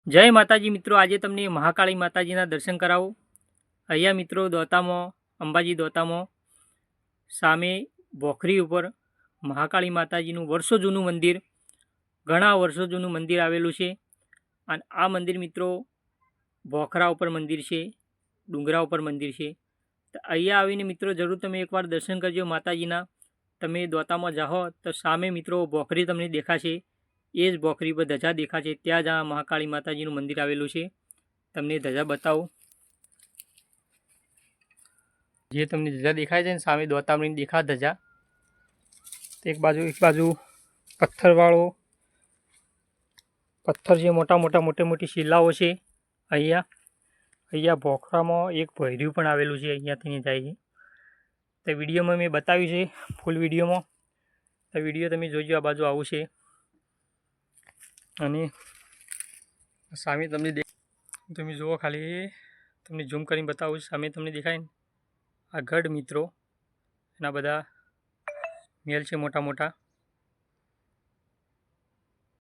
जय माताजी मित्रों, आज तमने महाकाली माताजीना दर्शन करावो। अहींया मित्रों दोतामां अंबाजी दोतामां सामे बोखरी उपर महाकाली माताजीनुं वर्षो जूनुं मंदिर, घणा वर्षो जूनुं मंदिर आवेलुं छे। अने आ मंदिर मित्रों बोखरा उपर मंदिर छे, डूंगरा उपर मंदिर छे। तो अहींया आवीने मित्रों जरूर तमे एकवार दर्शन करजो माताजीना। तमे दोतामां जाओ तो सामे मित्रों बोखरी तमने देखाशे, ए ज बोखरी पर धजा देखाशे, त्यां ज आ महाकाली माताजीनुं मंदिर आवेलुं छे। तमने धजा बतावुं, जे तमने धजा देखाय छे ने सामे दोतामणी देखा धजा, एक बाजू पत्थरवाळो पत्थर छे, मोटा मोटी शिलाओ छे। अहींया बोखरामां एक भैर्યું पण आवेलुं छे, अहींयाथी जाय छे। तो विडियोमां मैं बताव्युं छे, फूल विडियोमां। तो विडियो तमे जोजो, आ बाजू आवुं छे। अने सामे तमे जुओ, खाली तमने झूम करीने बतावुं। सामे तमने देखाय ने आ गढ़ मित्रों, एना बधा मेल छे मोटा मोटा।